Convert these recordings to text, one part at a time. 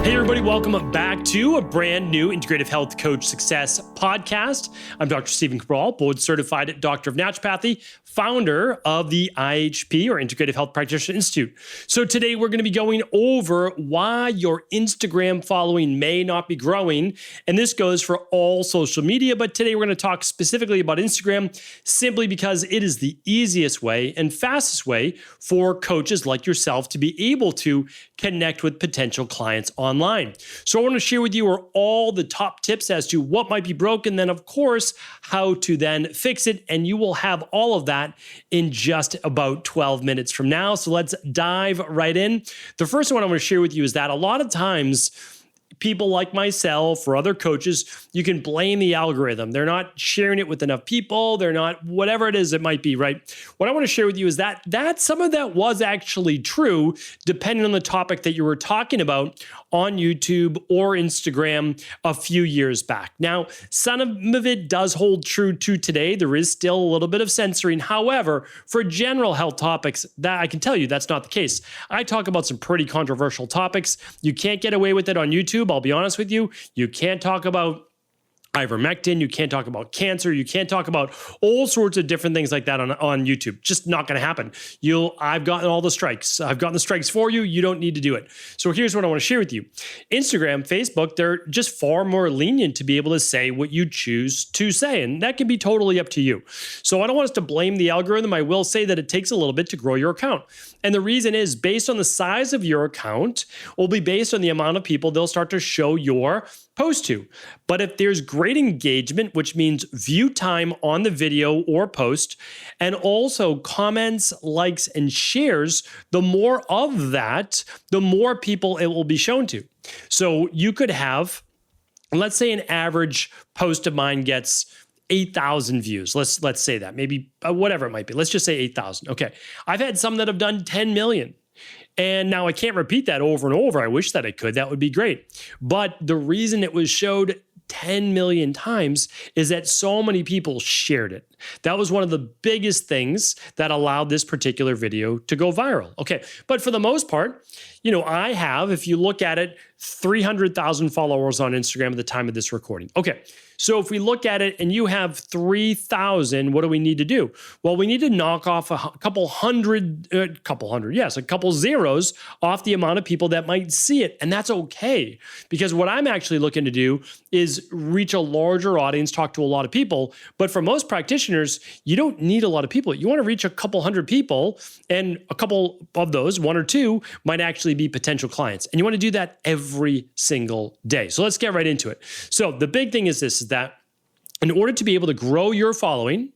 Hey everybody, welcome back to a brand new Integrative Health Coach Success podcast. I'm Dr. Stephen Cabral, board certified Doctor of Naturopathy, founder of the IHP or Integrative Health Practitioner Institute. So today we're going to be going over why your Instagram following may not be growing. And this goes for all social media, but today we're going to talk specifically about Instagram simply because it is the easiest way and fastest way for coaches like yourself to be able to connect with potential clients online. So I want to share with you are all the top tips as to what might be broken, then of course, how to then fix it. And you will have all of that in just about 12 minutes from now. So let's dive right in. The first one I want to share with you is that a lot of times people like myself or other coaches, you can blame the algorithm. They're not sharing it with enough people. They're not, whatever it is, it might be, right? What I want to share with you is that some of that was actually true, depending on the topic that you were talking about on YouTube or Instagram a few years back. Now, some of it does hold true to today. There is still a little bit of censoring. However, for general health topics, that I can tell you that's not the case. I talk about some pretty controversial topics. You can't get away with it on YouTube. I'll be honest with you. You can't talk about ivermectin, you can't talk about cancer, you can't talk about all sorts of different things like that on YouTube. Just not going to happen. I've gotten all the strikes. I've gotten the strikes for you. You don't need to do it. So here's what I want to share with you. Instagram, Facebook, they're just far more lenient to be able to say what you choose to say, and that can be totally up to you. So I don't want us to blame the algorithm. I will say that it takes a little bit to grow your account. And the reason is based on the size of your account will be based on the amount of people they'll start to show your post to. But if there's great engagement, which means view time on the video or post, and also comments, likes, and shares, the more of that, the more people it will be shown to. So you could have, let's say an average post of mine gets 8,000 views. Let's say that, maybe whatever it might be. Let's just say 8,000. Okay. I've had some that have done 10 million. And now I can't repeat that over and over. I wish that I could. That would be great. But the reason it was showed 10 million times is that so many people shared it. That was one of the biggest things that allowed this particular video to go viral. Okay, but for the most part, I have, if you look at it, 300,000 followers on Instagram at the time of this recording. Okay, so if we look at it and you have 3,000, what do we need to do? Well, we need to knock off a couple zeros off the amount of people that might see it. And that's okay, because what I'm actually looking to do is reach a larger audience, talk to a lot of people. But for most practitioners, you don't need a lot of people. You want to reach a couple hundred people, and a couple of those, one or two, might actually be potential clients. And you want to do that every single day. So let's get right into it. So the big thing is this, is that in order to be able to grow your following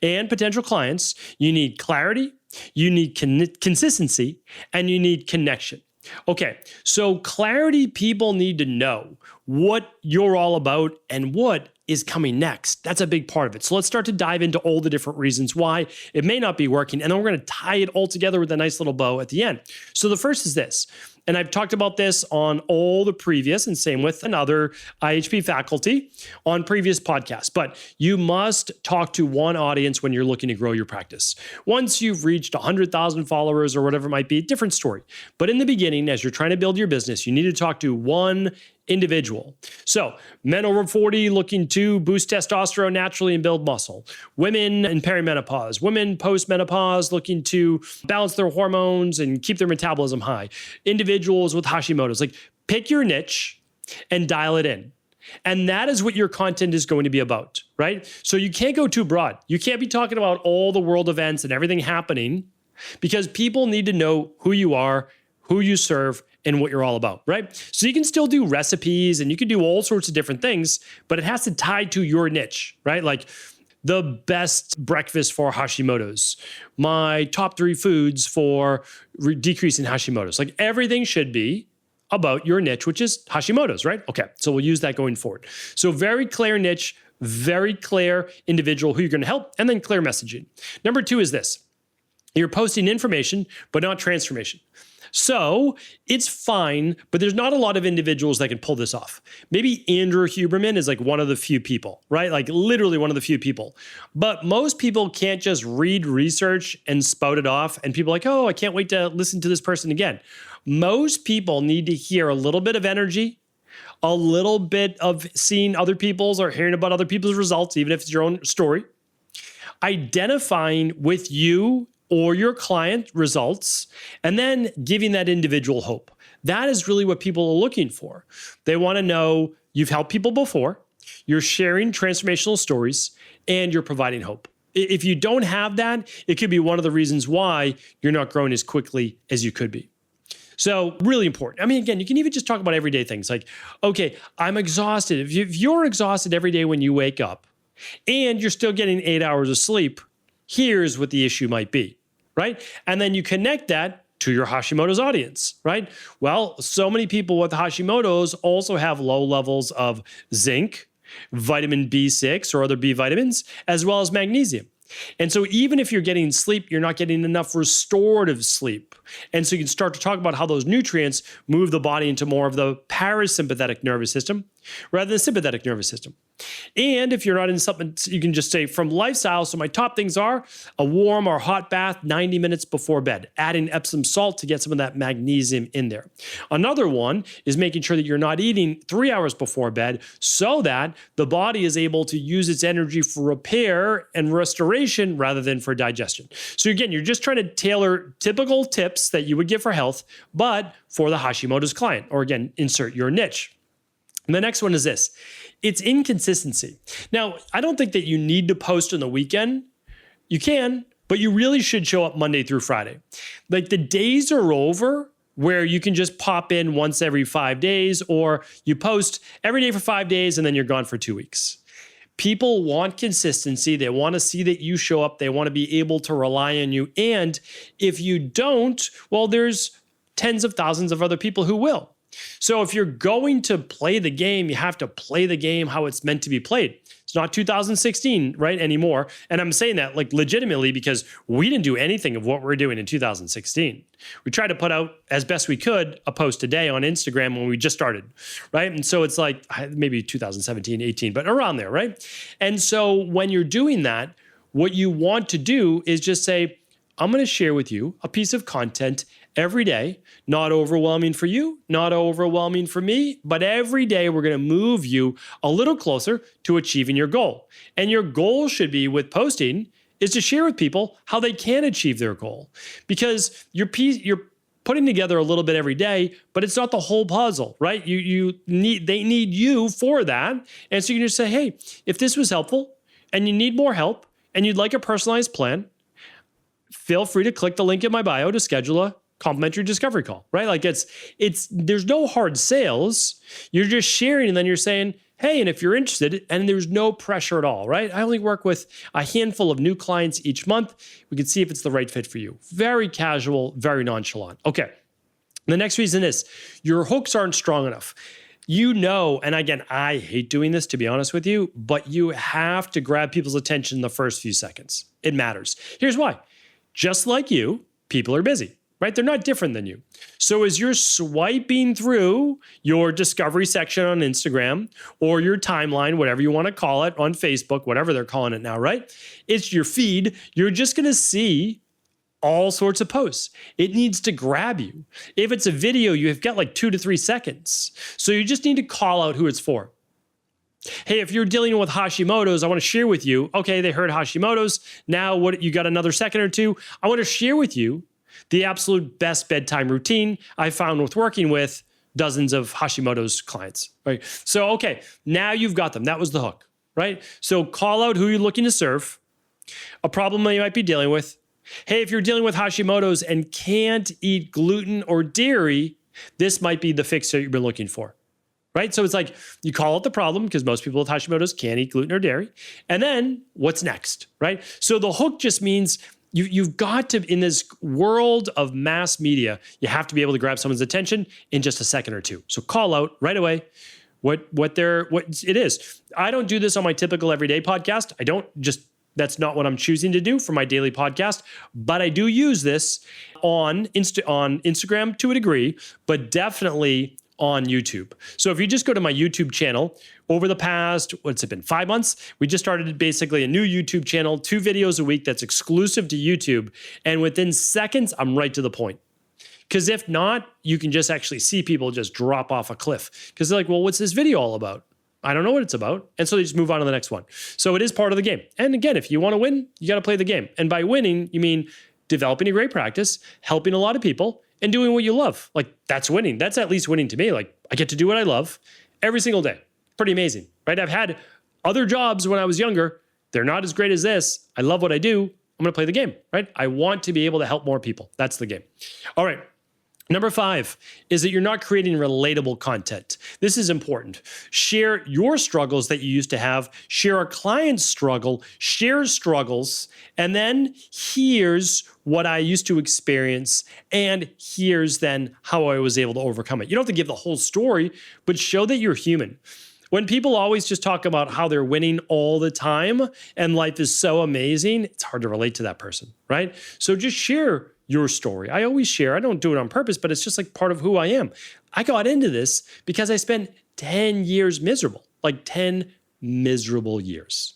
and potential clients, you need clarity, you need consistency, and you need connection. Okay, so clarity, people need to know what you're all about and what is coming next. That's a big part of it. So let's start to dive into all the different reasons why it may not be working. And then we're going to tie it all together with a nice little bow at the end. So the first is this, and I've talked about this on all the previous, and same with another IHP faculty on previous podcasts, but you must talk to one audience when you're looking to grow your practice. Once you've reached 100,000 followers or whatever it might be, different story. But in the beginning, as you're trying to build your business, you need to talk to one individual. So men over 40 looking to boost testosterone naturally and build muscle. Women in perimenopause. Women post-menopause looking to balance their hormones and keep their metabolism high. Individuals with Hashimoto's. Like, pick your niche and dial it in. And that is what your content is going to be about, right? So you can't go too broad. You can't be talking about all the world events and everything happening, because people need to know who you are, who you serve, and what you're all about, right? So you can still do recipes and you can do all sorts of different things, but it has to tie to your niche, right? Like the best breakfast for Hashimoto's, my top 3 foods for decreasing Hashimoto's. Like everything should be about your niche, which is Hashimoto's, right? Okay, so we'll use that going forward. So very clear niche, very clear individual who you're gonna help, and then clear messaging. Number 2 is this. You're posting information, but not transformation. So it's fine, but there's not a lot of individuals that can pull this off. Maybe Andrew Huberman is like one of the few people, right? Like literally one of the few people. But most people can't just read research and spout it off. And people are like, oh, I can't wait to listen to this person again. Most people need to hear a little bit of energy, a little bit of seeing other people's or hearing about other people's results, even if it's your own story, identifying with you or your client results, and then giving that individual hope. That is really what people are looking for. They want to know you've helped people before, you're sharing transformational stories, and you're providing hope. If you don't have that, it could be one of the reasons why you're not growing as quickly as you could be. So really important. I mean, again, you can even just talk about everyday things like, okay, I'm exhausted. If you're exhausted every day when you wake up and you're still getting 8 hours of sleep, here's what the issue might be, right? And then you connect that to your Hashimoto's audience, right? Well, so many people with Hashimoto's also have low levels of zinc, vitamin B6 or other B vitamins, as well as magnesium. And so even if you're getting sleep, you're not getting enough restorative sleep. And so you can start to talk about how those nutrients move the body into more of the parasympathetic nervous system rather than the sympathetic nervous system. And if you're not in something, you can just say from lifestyle. So my top things are a warm or hot bath 90 minutes before bed, adding Epsom salt to get some of that magnesium in there. Another one is making sure that you're not eating 3 hours before bed so that the body is able to use its energy for repair and restoration rather than for digestion. So again, you're just trying to tailor typical tips that you would give for health, but for the Hashimoto's client, or again, insert your niche. And the next one is this. It's inconsistency. Now, I don't think that you need to post on the weekend. You can, but you really should show up Monday through Friday. Like the days are over where you can just pop in once every 5 days, or you post every day for 5 days and then you're gone for 2 weeks. People want consistency. They want to see that you show up. They want to be able to rely on you. And if you don't, well, there's tens of thousands of other people who will. So if you're going to play the game, you have to play the game how it's meant to be played. It's not 2016, right, anymore. And I'm saying that like legitimately because we didn't do anything of what we're doing in 2016. We tried to put out as best we could a post a day on Instagram when we just started, right? And so it's like maybe 2017, 18, but around there, right? And so when you're doing that, what you want to do is just say, I'm going to share with you a piece of content every day, not overwhelming for you, not overwhelming for me, but every day we're going to move you a little closer to achieving your goal. And your goal should be with posting is to share with people how they can achieve their goal. Because you're putting together a little bit every day, but it's not the whole puzzle, right? They need you for that. And so you can just say, hey, if this was helpful and you need more help and you'd like a personalized plan, feel free to click the link in my bio to schedule a complimentary discovery call, right? Like there's no hard sales. You're just sharing and then you're saying, hey, and if you're interested, and there's no pressure at all, right? I only work with a handful of new clients each month. We can see if it's the right fit for you. Very casual, very nonchalant. Okay. The next reason is your hooks aren't strong enough. You know, and again, I hate doing this to be honest with you, but you have to grab people's attention in the first few seconds. It matters. Here's why. Just like you, people are busy, right? They're not different than you. So as you're swiping through your discovery section on Instagram or your timeline, whatever you want to call it, on Facebook, whatever they're calling it now, right? It's your feed. You're just going to see all sorts of posts. It needs to grab you. If it's a video, you've got like 2 to 3 seconds. So you just need to call out who it's for. Hey, if you're dealing with Hashimoto's, I want to share with you, okay, they heard Hashimoto's. Now what? You got another second or two. I want to share with you the absolute best bedtime routine I found with working with dozens of Hashimoto's clients, right? So, okay, now you've got them. That was the hook, right? So call out who you're looking to serve, a problem that you might be dealing with. Hey, if you're dealing with Hashimoto's and can't eat gluten or dairy, this might be the fix that you've been looking for. Right? So it's like you call out the problem because most people with Hashimoto's can't eat gluten or dairy. And then what's next, right? So the hook just means you've got to, in this world of mass media, you have to be able to grab someone's attention in just a second or two. So call out right away what it is. I don't do this on my typical everyday podcast. I don't just That's not what I'm choosing to do for my daily podcast, but I do use this on Instagram to a degree, but definitely on YouTube. So if you just go to my YouTube channel, over the past, what's it been, 5 months, we just started basically a new YouTube channel, 2 videos a week that's exclusive to YouTube. And within seconds, I'm right to the point. Because if not, you can just actually see people just drop off a cliff. Because they're like, well, what's this video all about? I don't know what it's about. And so they just move on to the next one. So it is part of the game. And again, if you want to win, you got to play the game. And by winning, you mean developing a great practice, helping a lot of people, and doing what you love. Like, that's winning. That's at least winning to me. Like, I get to do what I love every single day. Pretty amazing, right? I've had other jobs when I was younger. They're not as great as this. I love what I do. I'm going to play the game, right? I want to be able to help more people. That's the game. All right. Number 5 is that you're not creating relatable content. This is important. Share your struggles that you used to have. Share a client's struggle. Share struggles. And then here's what I used to experience. And here's then how I was able to overcome it. You don't have to give the whole story, but show that you're human. When people always just talk about how they're winning all the time and life is so amazing, it's hard to relate to that person, right? So just share your story. I always share. I don't do it on purpose, but it's just like part of who I am. I got into this because I spent 10 years miserable, like 10 miserable years.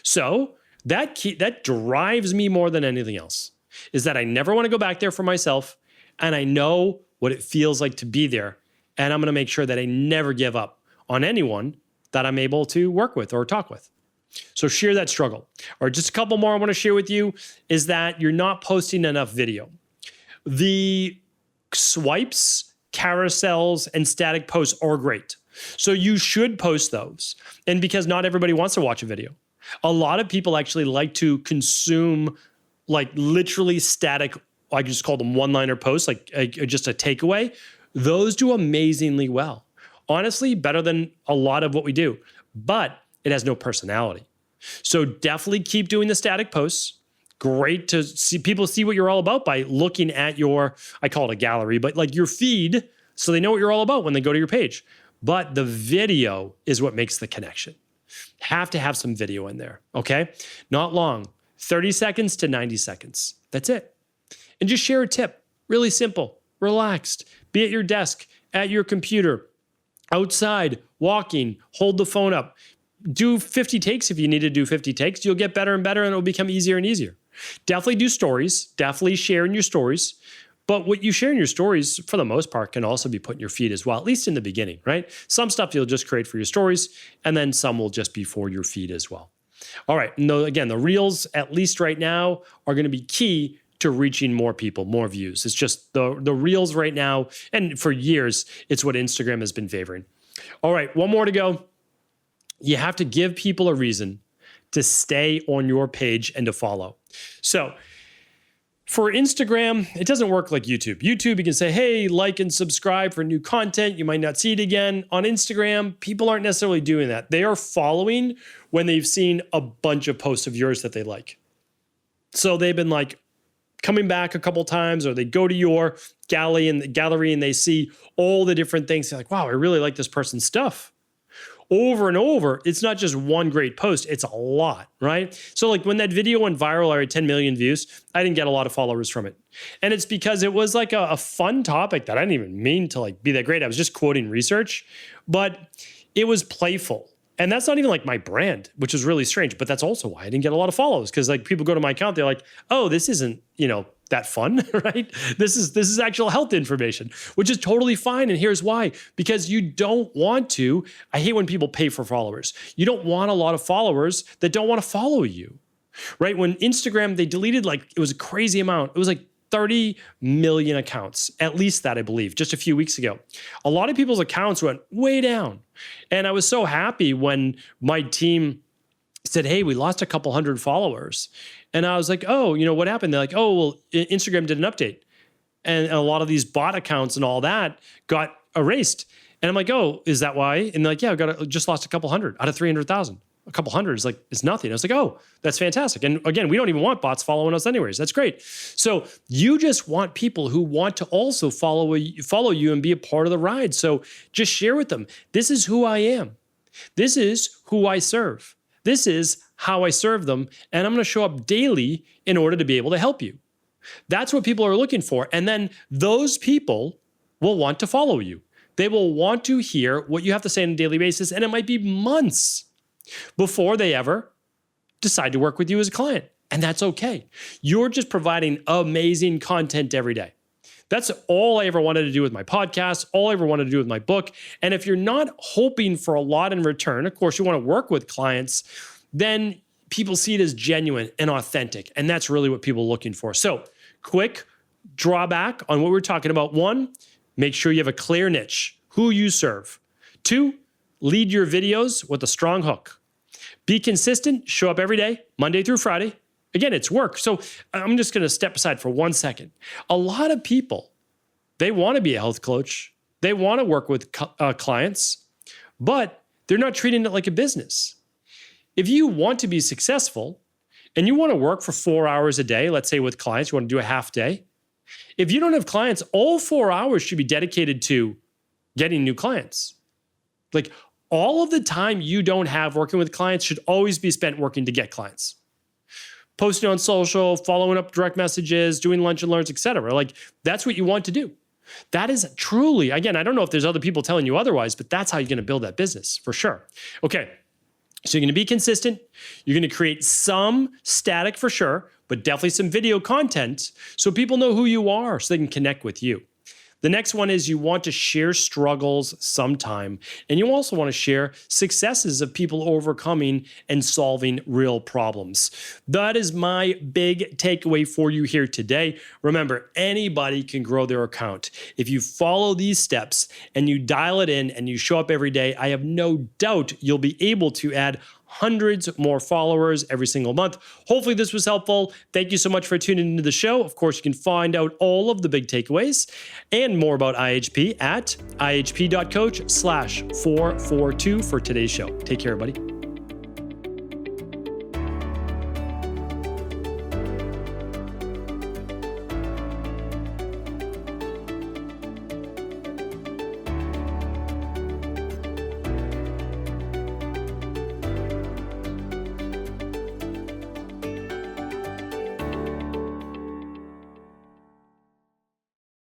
So that drives me more than anything else, is that I never want to go back there for myself, and I know what it feels like to be there, and I'm going to make sure that I never give up on anyone that I'm able to work with or talk with. So share that struggle. Or just a couple more I want to share with you is that you're not posting enough video. The swipes, carousels, and static posts are great. So you should post those. And because not everybody wants to watch a video. A lot of people actually like to consume like literally static, I just call them one-liner posts, like just a takeaway. Those do amazingly well. Honestly, better than a lot of what we do. But it has no personality. So definitely keep doing the static posts. Great to see people see what you're all about by looking at your, I call it a gallery, but like your feed, so they know what you're all about when they go to your page. But the video is what makes the connection. Have to have some video in there, okay? Not long, 30 seconds to 90 seconds. That's it. And just share a tip. Really simple, relaxed. Be at your desk, at your computer, outside, walking, hold the phone up. Do 50 takes if you need to do 50 takes. You'll get better and better, and it'll become easier and easier. Definitely do stories. Definitely share in your stories. But what you share in your stories, for the most part, can also be put in your feed as well, at least in the beginning, right? Some stuff you'll just create for your stories, and then some will just be for your feed as well. All right. And again, the reels, at least right now, are going to be key to reaching more people, more views. It's just the reels right now, and for years, it's what Instagram has been favoring. All right, one more to go. You have to give people a reason to stay on your page and to follow. So for Instagram, it doesn't work like YouTube. YouTube, you can say, hey, like and subscribe for new content. You might not see it again. On Instagram, people aren't necessarily doing that. They are following when they've seen a bunch of posts of yours that they like. So they've been like coming back a couple times, or they go to your gallery and they see all the different things. They're like, wow, I really like this person's stuff. Over and over, it's not just one great post, it's a lot, right? So like when that video went viral, I had 10 million views, I didn't get a lot of followers from it. And it's because it was like a fun topic that I didn't even mean to like be that great. I was just quoting research, but it was playful. And that's not even like my brand, which is really strange, but that's also why I didn't get a lot of follows. Because like people go to my account, they're like, oh, this isn't, that fun, right? This is actual health information, which is totally fine. And here's why, because you don't want to, I hate when people pay for followers. You don't want a lot of followers that don't want to follow you, right? When Instagram, they deleted it was a crazy amount. It was like 30 million accounts, at least that I believe, just a few weeks ago. A lot of people's accounts went way down. And I was so happy when my team said, hey, we lost a couple hundred followers. And I was like, oh, what happened? They're like, oh, well, Instagram did an update. And a lot of these bot accounts and all that got erased. And I'm like, oh, is that why? And they're like, yeah, just lost a couple hundred out of 300,000. A couple hundred is it's nothing. I was like, oh, that's fantastic. And again, we don't even want bots following us anyways. That's great. So you just want people who want to also follow you and be a part of the ride. So just share with them. This is who I am. This is who I serve. This is how I serve them, and I'm going to show up daily in order to be able to help you. That's what people are looking for. And then those people will want to follow you. They will want to hear what you have to say on a daily basis, and it might be months before they ever decide to work with you as a client. And that's okay. You're just providing amazing content every day. That's all I ever wanted to do with my podcast, all I ever wanted to do with my book. And if you're not hoping for a lot in return, of course, you want to work with clients, then people see it as genuine and authentic. And that's really what people are looking for. So, quick drawback on what we're talking about. 1, make sure you have a clear niche, who you serve. 2, lead your videos with a strong hook. Be consistent, show up every day, Monday through Friday. Again, it's work. So I'm just going to step aside for 1 second. A lot of people, they want to be a health coach. They want to work with clients, but they're not treating it like a business. If you want to be successful and you want to work for 4 hours a day, let's say with clients, you want to do a half day. If you don't have clients, all 4 hours should be dedicated to getting new clients. Like all of the time you don't have working with clients should always be spent working to get clients. Posting on social, following up direct messages, doing lunch and learns, etc. Like that's what you want to do. That is truly, again, I don't know if there's other people telling you otherwise, but that's how you're going to build that business for sure. Okay, so you're going to be consistent. You're going to create some static for sure, but definitely some video content so people know who you are so they can connect with you. The next one is you want to share struggles sometime, and you also want to share successes of people overcoming and solving real problems. That is my big takeaway for you here today. Remember, anybody can grow their account. If you follow these steps and you dial it in and you show up every day, I have no doubt you'll be able to add hundreds more followers every single month. Hopefully this was helpful. Thank you so much for tuning into the show. Of course, you can find out all of the big takeaways and more about IHP at ihp.coach/442 for today's show. Take care, everybody.